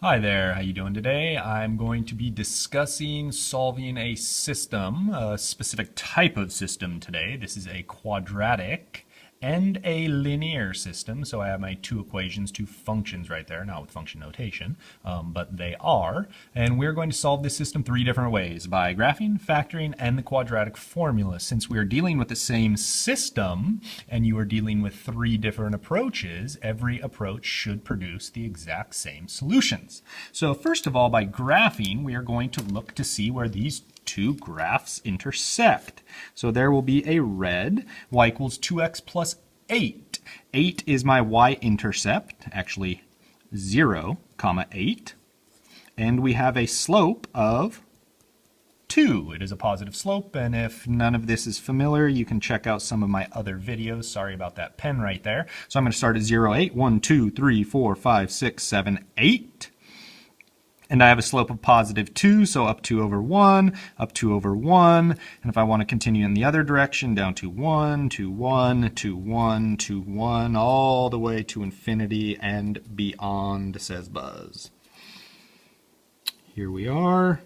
Hi there, how you doing today? I'm going to be discussing solving a system, a specific type of system today. This is a quadratic and a linear system. So I have my two equations, two functions right there, not with function notation, but they are. And we're going to solve this system three different ways: by graphing, factoring, and the quadratic formula. Since we're dealing with the same system and you are dealing with three different approaches, every approach should produce the exact same solutions. So first of all, by graphing, we are going to look to see where these two graphs intersect. So there will be a red, y equals 2x plus 8. 8 is my y-intercept, actually 0, comma 8. And we have a slope of 2. It is a positive slope, and if none of this is familiar, you can check out some of my other videos. Sorry about that pen right there. So I'm going to start at 0, 8, 1, 2, 3, 4, 5, 6, 7, 8. And I have a slope of positive 2, so up 2 over 1, up 2 over 1. And if I want to continue in the other direction, down to 1, to 1, to 1, to 1, all the way to infinity and beyond, says Buzz. Here we are.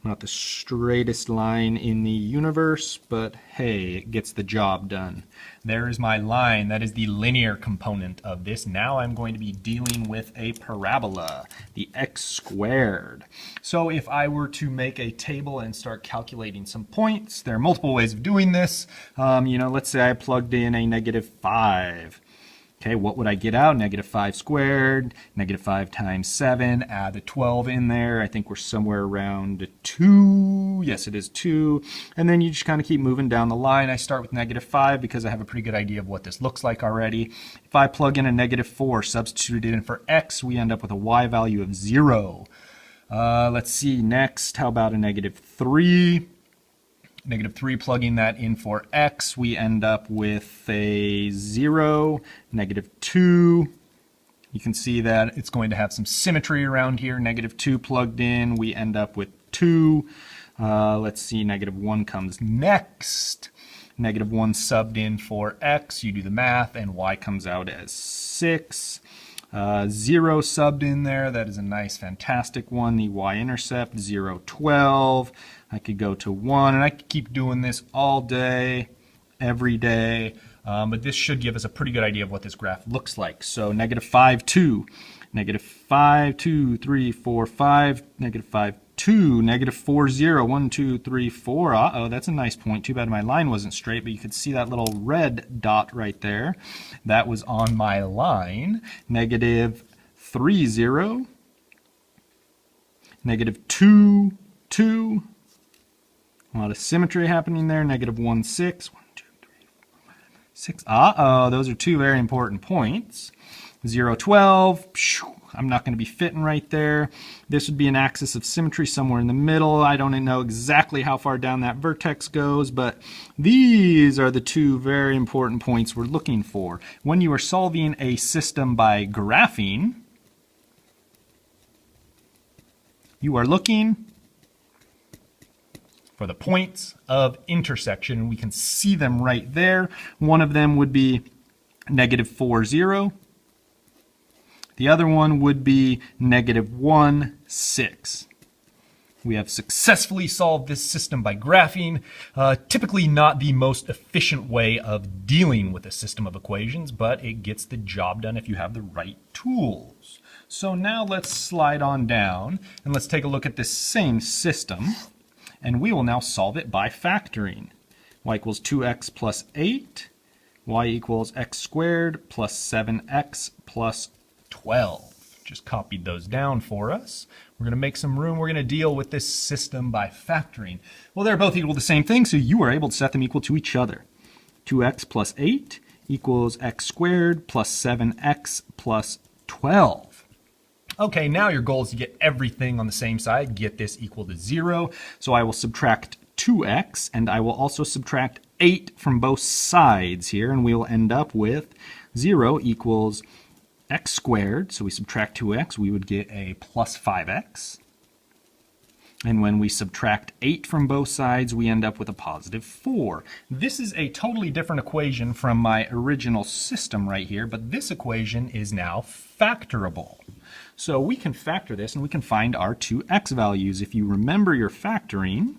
Not the straightest line in the universe, but hey, it gets the job done. There is my line. That is the linear component of this. Now I'm going to be dealing with a parabola, the x squared. So if I were to make a table and start calculating some points, there are multiple ways of doing this. Let's say I plugged in a -5. Okay, what would I get out? -5 squared, -5 times 7, add the 12 in there. I think we're somewhere around 2. Yes, it is 2. And then you just kind of keep moving down the line. I start with -5 because I have a pretty good idea of what this looks like already. If I plug in a -4, substitute it in for x, we end up with a y value of 0. Let's see, next, how about a -3? -3, plugging that in for x, we end up with a 0, -2. You can see that it's going to have some symmetry around here. -2 plugged in, we end up with 2. Let's see, -1 comes next. -1 subbed in for x, you do the math, and y comes out as 6. 0 subbed in there, that is a nice, fantastic one. The y-intercept, 0, 12. I could go to 1, and I could keep doing this all day, every day. But this should give us a pretty good idea of what this graph looks like. So -5, 2, -5, 2, 3, 4, 5, -5, 2, -4, 0, 1, 2, 3, 4. Uh-oh, that's a nice point. Too bad my line wasn't straight, but you could see that little red dot right there. That was on my line. -3, 0, -2, 2. A lot of symmetry happening there. -1, 6. 1, 2, 3, 4, 5, 6. Uh-oh, those are two very important points. 0, 12. I'm not going to be fitting right there. This would be an axis of symmetry somewhere in the middle. I don't know exactly how far down that vertex goes, but these are the two very important points we're looking for. When you are solving a system by graphing, you are looking for the points of intersection, and we can see them right there. One of them would be -4, 0. The other one would be -1, 6. We have successfully solved this system by graphing. Typically not the most efficient way of dealing with a system of equations, but it gets the job done if you have the right tools. So now let's slide on down and let's take a look at this same system, and we will now solve it by factoring. Y equals 2x plus 8, y equals x squared plus 7x plus 12. Just copied those down for us. We're going to make some room. We're going to deal with this system by factoring. Well, they're both equal to the same thing, so you are able to set them equal to each other. 2x plus 8 equals x squared plus 7x plus 12. Okay, now your goal is to get everything on the same side, get this equal to 0. So I will subtract 2x, and I will also subtract 8 from both sides here, and we will end up with 0 equals x squared. So we subtract 2x, we would get a plus 5x. And when we subtract 8 from both sides, we end up with a positive 4. This is a totally different equation from my original system right here, but this equation is now factorable. So we can factor this and we can find our two x values. If you remember your factoring,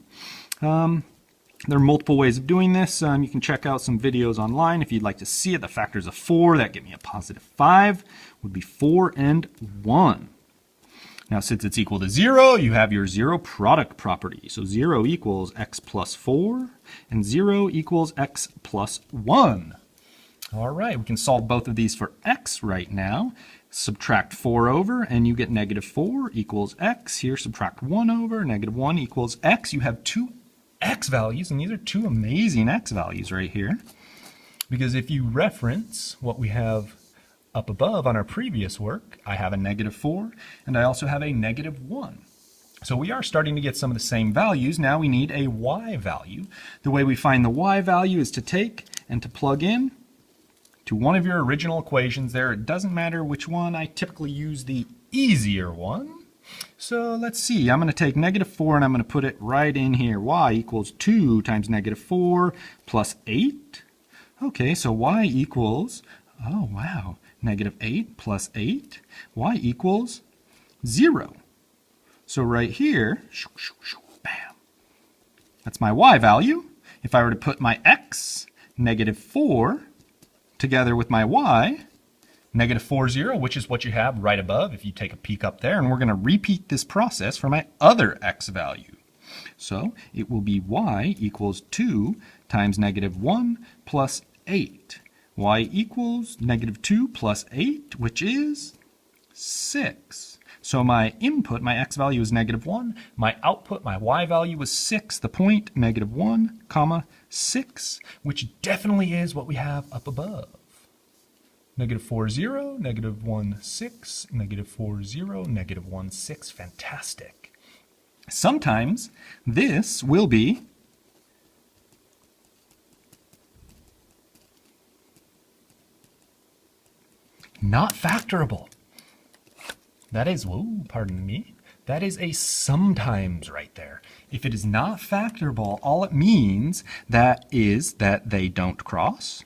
there are multiple ways of doing this. You can check out some videos online if you'd like to see it. The factors of 4, that give me a positive 5, would be 4 and 1. Now since it's equal to 0, you have your zero product property. So 0 equals x plus 4, and 0 equals x plus 1. All right, we can solve both of these for x right now. Subtract 4 over, and you get negative 4 equals x. Here, subtract 1 over, negative 1 equals x. You have two x values, and these are two amazing x values right here. Because if you reference what we have up above on our previous work, I have a negative 4, and I also have a negative 1. So we are starting to get some of the same values. Now we need a y value. The way we find the y value is to take and to plug in to one of your original equations there. It doesn't matter which one. I typically use the easier one. So let's see, I'm going to take negative 4 and I'm going to put it right in here. Y equals 2 times negative 4 plus 8. Okay, so y equals, oh wow, negative 8 plus 8. Y equals 0. So right here, bam, that's my y value. If I were to put my x, negative 4, together with my y, negative 4, 0, which is what you have right above if you take a peek up there. And we're going to repeat this process for my other x value. So it will be y equals 2 times negative 1 plus 8. Y equals negative 2 plus 8, which is 6. So my input, my x value is negative 1. My output, my y value is 6. The point, negative 1, comma, 6, which definitely is what we have up above. Negative 4, 0, negative 1, 6, negative 4, 0, negative 1, 6. Fantastic. Sometimes this will be not factorable. That is, whoa, pardon me, that is a sometimes right there. If it is not factorable, all it means that is that they don't cross,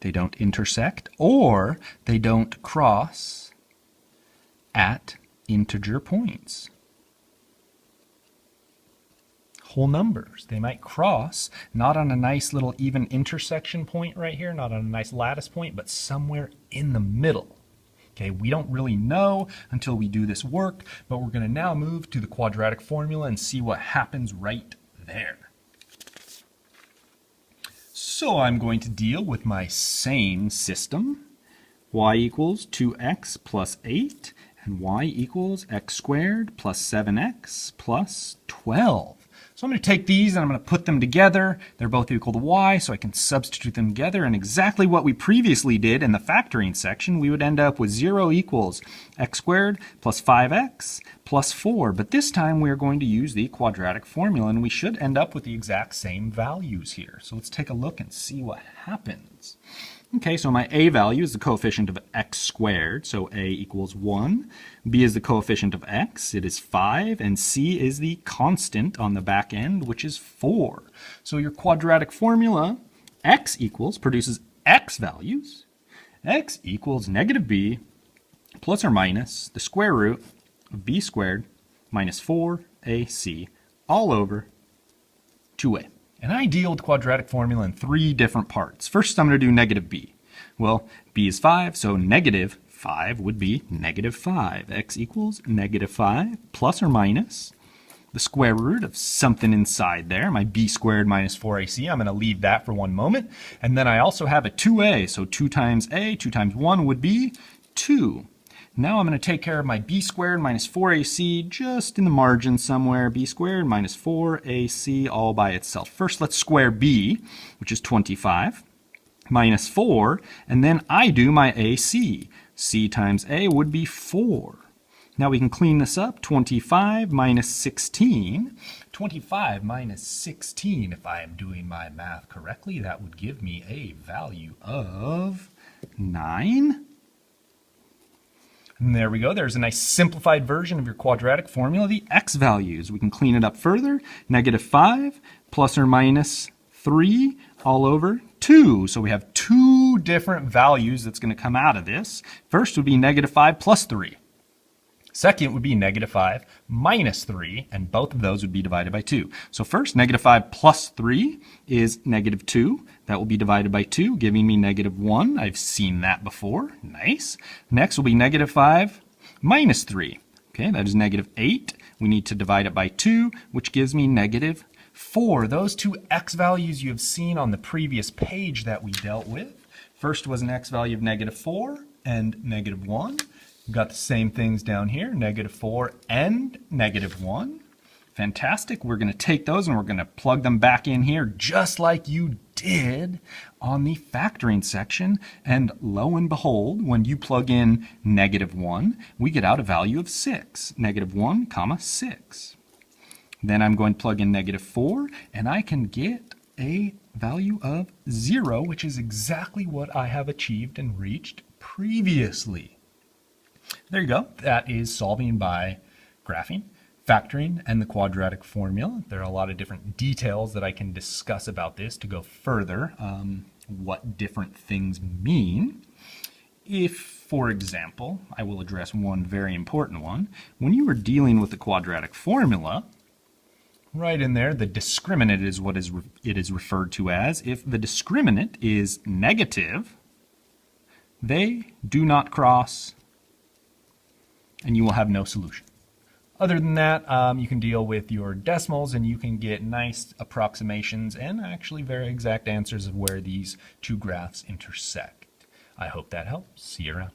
they don't intersect, or they don't cross at integer points. Whole numbers. They might cross, not on a nice little even intersection point right here, not on a nice lattice point, but somewhere in the middle. Okay, we don't really know until we do this work, but we're going to now move to the quadratic formula and see what happens right there. So I'm going to deal with my same system. Y equals 2x plus 8, and y equals x squared plus 7x plus 12. So I'm going to take these and I'm going to put them together. They're both equal to y, so I can substitute them together. And exactly what we previously did in the factoring section, we would end up with 0 equals x squared plus 5x plus 4. But this time we're going to use the quadratic formula, and we should end up with the exact same values here. So let's take a look and see what happens. Okay, so my a value is the coefficient of x squared, so a equals 1. B is the coefficient of x, it is 5, and c is the constant on the back end, which is 4. So your quadratic formula, x equals, produces x values. X equals negative b plus or minus the square root of b squared minus 4ac all over 2a. And I deal with the quadratic formula in 3 different parts. First, I'm going to do negative b. Well, b is 5, so negative 5 would be negative 5. X equals negative 5 plus or minus the square root of something inside there, my b squared minus 4ac. I'm going to leave that for one moment. And then I also have a 2a, so 2 times a, 2 times 1 would be 2. Now I'm going to take care of my b squared minus 4ac just in the margin somewhere. B squared minus 4ac all by itself. First, let's square b, which is 25, minus 4, and then I do my ac. c times a would be 4. Now we can clean this up. 25 minus 16. 25 minus 16, if I am doing my math correctly, that would give me a value of 9. And there we go. There's a nice simplified version of your quadratic formula, the x values. We can clean it up further. Negative 5 plus or minus 3 all over 2. So we have two different values that's going to come out of this. First would be negative 5 plus 3. Second would be negative 5 minus 3, and both of those would be divided by 2. So first, negative 5 plus 3 is negative 2. That will be divided by 2, giving me negative 1. I've seen that before. Nice. Next will be negative 5 minus 3. Okay, that is negative 8. We need to divide it by 2, which gives me negative 4. Those two x values you have seen on the previous page that we dealt with. First was an x value of negative 4 and negative 1. We've got the same things down here, negative 4 and negative 1. Fantastic. We're going to take those and we're going to plug them back in here just like you did on the factoring section. And lo and behold, when you plug in negative 1, we get out a value of 6. Negative 1, comma 6. Then I'm going to plug in negative 4, and I can get a value of 0, which is exactly what I have achieved and reached previously. There you go. That is solving by graphing, factoring, and the quadratic formula. There are a lot of different details that I can discuss about this to go further what different things mean. If, for example, I will address one very important one. When you are dealing with the quadratic formula, right in there, the discriminant is what it is referred to as. If the discriminant is negative, they do not cross, and you will have no solution. Other than that, you can deal with your decimals and you can get nice approximations and actually very exact answers of where these two graphs intersect. I hope that helps. See you around.